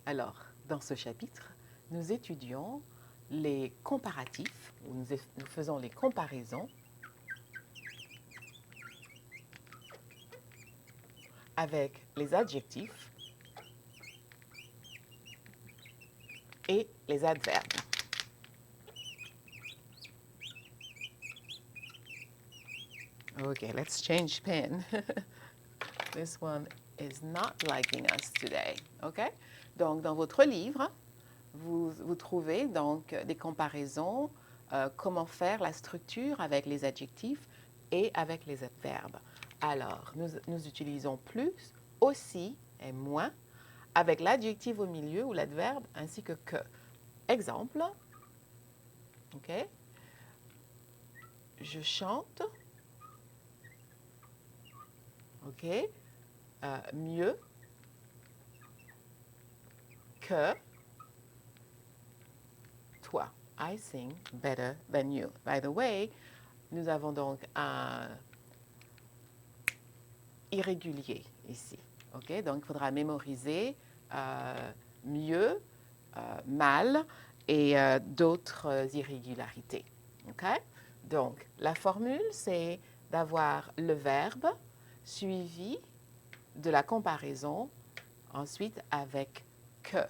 Alors, dans ce chapitre, nous étudions les comparatifs, nous faisons les comparaisons avec les adjectifs et les adverbes. Okay, let's change pen. This one is not liking us today. Okay? Donc, dans votre livre, vous trouvez donc des comparaisons, comment faire la structure avec les adjectifs et avec les adverbes. Alors, nous utilisons plus, aussi et moins avec l'adjectif au milieu ou l'adverbe ainsi que. Exemple, ok? Je chante, ok? Mieux que toi. I sing better than you. By the way, nous avons donc un irrégulier ici. Ok, donc il faudra mémoriser mieux, mal et d'autres irrégularités. Ok, donc la formule, c'est d'avoir le verbe suivi de la comparaison, ensuite avec que.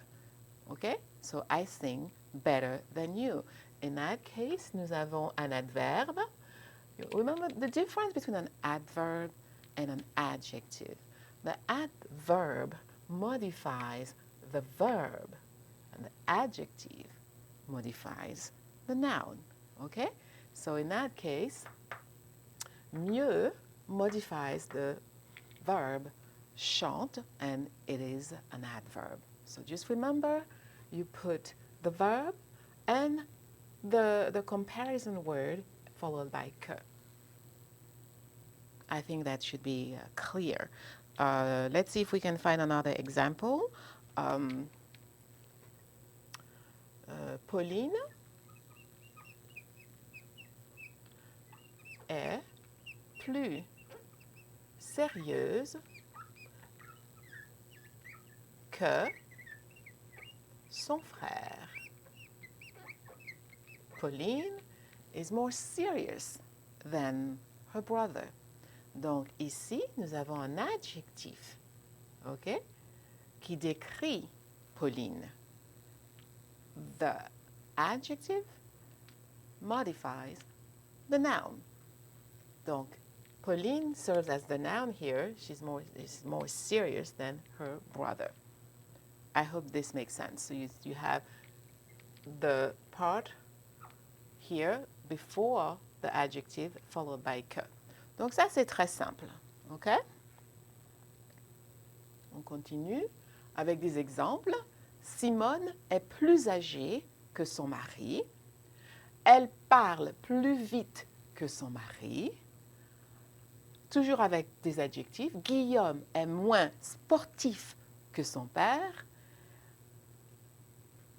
Ok, so I sing better than you. In that case, nous avons un adverbe. Remember the difference between an adverb and an adjective. The adverb modifies the verb, and the adjective modifies the noun. Okay? So in that case, mieux modifies the verb chante, and it is an adverb. So just remember, you put the verb and the comparison word followed by que. I think that should be clear. Let's see if we can find another example. Pauline est plus sérieuse que son frère. Pauline is more serious than her brother. Donc ici, nous avons un adjectif, ok, qui décrit Pauline. The adjective modifies the noun. Donc, Pauline serves as the noun here. She's more serious than her brother. I hope this makes sense. So you have the part here before the adjective followed by que. Donc ça, c'est très simple. OK? On continue avec des exemples. Simone est plus âgée que son mari. Elle parle plus vite que son mari. Toujours avec des adjectifs. Guillaume est moins sportif que son père.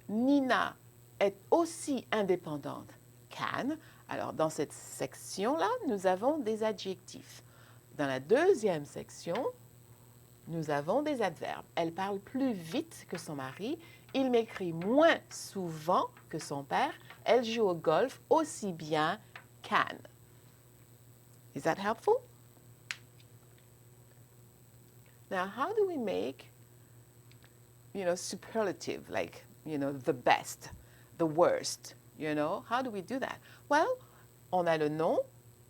Nina est aussi indépendante qu'Anne. Alors, dans cette section-là, nous avons des adjectifs. Dans la deuxième section, nous avons des adverbes. Elle parle plus vite que son mari. Il m'écrit moins souvent que son père. Elle joue au golf aussi bien qu'Anne. Is that helpful? Now, how do we make, superlative, like, the best, the worst, How do we do that? Well, on a le nom.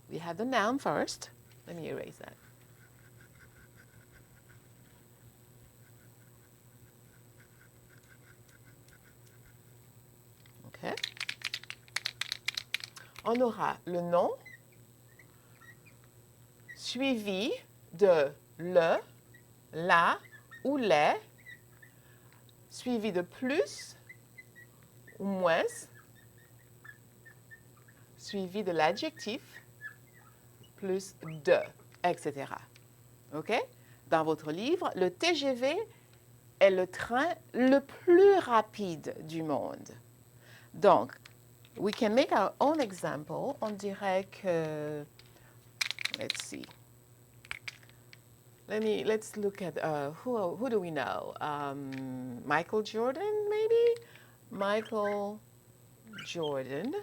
We have the noun first. Let me erase that. Okay. On aura le nom suivi de le, la ou les, suivi de plus ou moins, suivi de l'adjectif, plus de, etc. OK? Dans votre livre, le TGV est le train le plus rapide du monde. Donc, we can make our own example. On dirait que, let's see. let's look at who do we know? Michael Jordan, maybe? Michael Jordan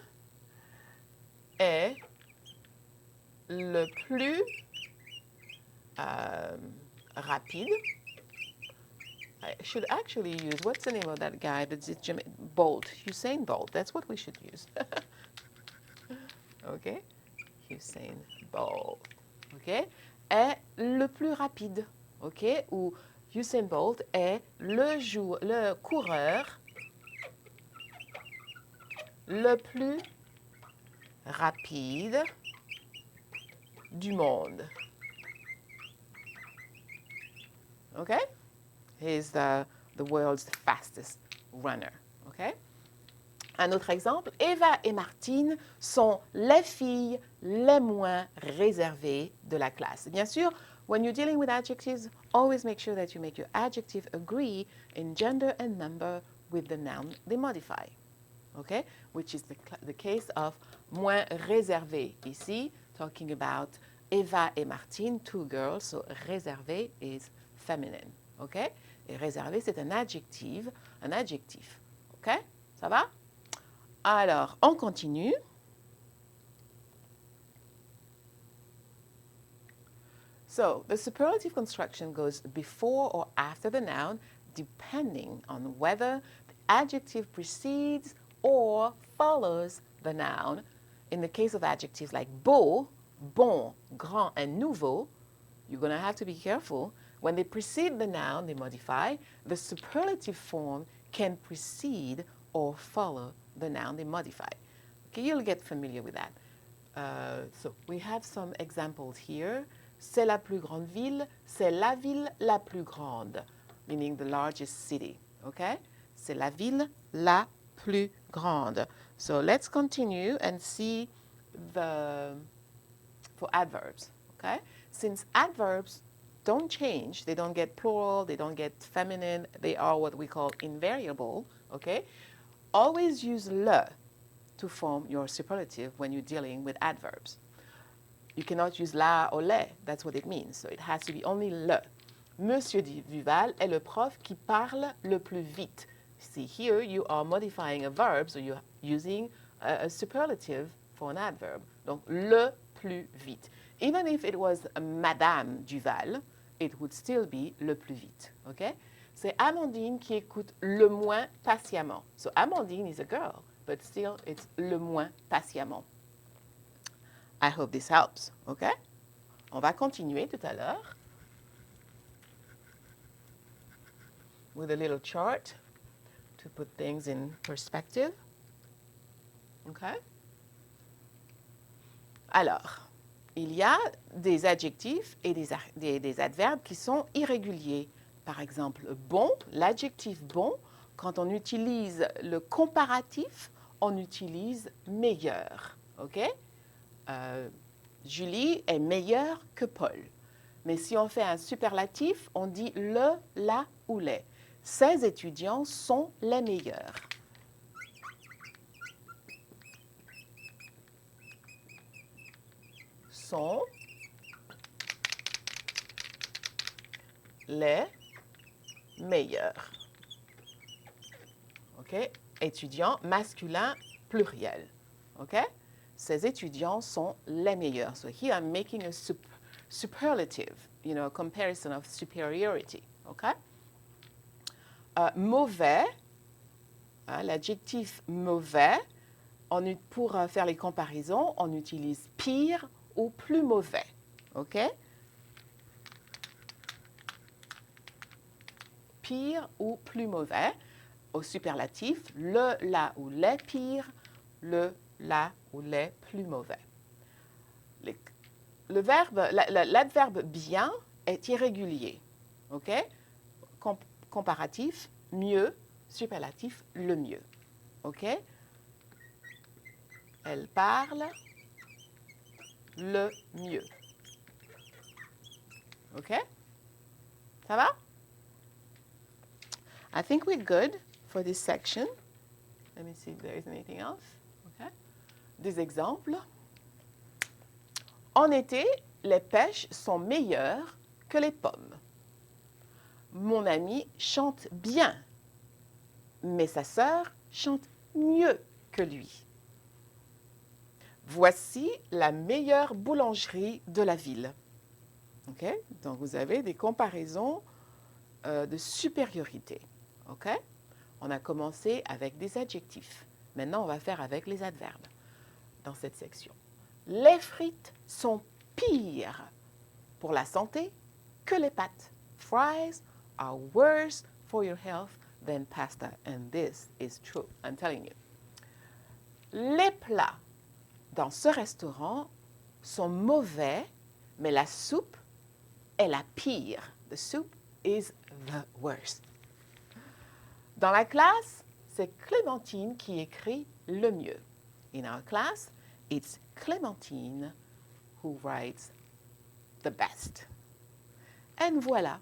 est le plus rapide. I should actually use, what's the name of that guy? Bolt, Usain Bolt. That's what we should use. OK? Usain Bolt. OK? Est le plus rapide. OK? Ou Usain Bolt est le coureur le plus rapide du monde. OK? He's the world's fastest runner. OK? Un autre exemple, Eva et Martine sont les filles les moins réservées de la classe. Bien sûr, when you're dealing with adjectives, always make sure that you make your adjective agree in gender and number with the noun they modify. Okay? Which is the case of moins réservé ici, talking about Eva et Martine, two girls, so réservé is feminine. Okay? Et réservé, c'est un adjectif. OK? Ça va? Alors, on continue. So, the superlative construction goes before or after the noun, depending on whether the adjective precedes or follows the noun. In the case of adjectives like beau, bon, grand, and nouveau, you're going to have to be careful. When they precede the noun, they modify. The superlative form can precede or follow the noun they modify. Okay, you'll get familiar with that. So we have some examples here. C'est la plus grande ville, c'est la ville la plus grande, meaning the largest city. Okay? C'est la ville la plus grande. So let's continue and see for adverbs. Okay? Since adverbs don't change, they don't get plural, they don't get feminine, they are what we call invariable. Okay? Always use le to form your superlative when you're dealing with adverbs. You cannot use la or le, that's what it means. So it has to be only le. Monsieur Duval est le prof qui parle le plus vite. See, here you are modifying a verb, so you're using a superlative for an adverb. Donc, le plus vite. Even if it was Madame Duval, it would still be le plus vite. Okay? C'est Amandine qui écoute le moins patiemment. So Amandine is a girl, but still it's le moins patiemment. I hope this helps, okay? On va continuer tout à l'heure with a little chart to put things in perspective. Okay? Alors, il y a des adjectifs et des adverbes qui sont irréguliers. Par exemple, bon, l'adjectif bon, quand on utilise le comparatif, on utilise meilleur, ok? Julie est meilleure que Paul. Mais si on fait un superlatif, on dit le, la ou les. Ces étudiants sont les meilleurs. Sont les meilleurs. OK? Étudiants masculin pluriel. OK? Ces étudiants sont les meilleurs. So here I'm making a superlative, a comparison of superiority. OK? Mauvais, l'adjectif mauvais, pour faire les comparaisons, on utilise pire ou plus mauvais. OK? Pire ou plus mauvais. Au superlatif, le, la ou les pires, le, la ou les plus mauvais. L'adverbe bien est irrégulier. OK? Comparatif, mieux, superlatif, le mieux. OK? Elle parle le mieux. OK? Ça va? I think we're good for this section. Let me see if there is anything else. Okay. Des exemples. En été, les pêches sont meilleures que les pommes. Mon ami chante bien, mais sa sœur chante mieux que lui. Voici la meilleure boulangerie de la ville. Okay? Donc, vous avez des comparaisons de supériorité. Okay? On a commencé avec des adjectifs. Maintenant, on va faire avec les adverbes dans cette section. Les frites sont pires pour la santé que les pâtes. Fries are worse for your health than pasta, and this is true. I'm telling you. Les plats dans ce restaurant sont mauvais, mais la soupe est la pire. The soup is the worst. Dans la classe, c'est Clémentine qui écrit le mieux. In our class, it's Clémentine who writes the best. And voilà,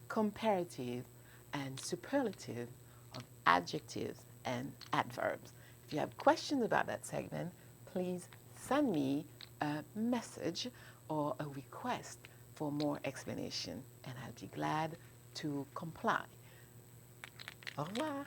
comparative and superlative of adjectives and adverbs. If you have questions about that segment, please send me a message or a request for more explanation, and I'll be glad to comply. Au revoir.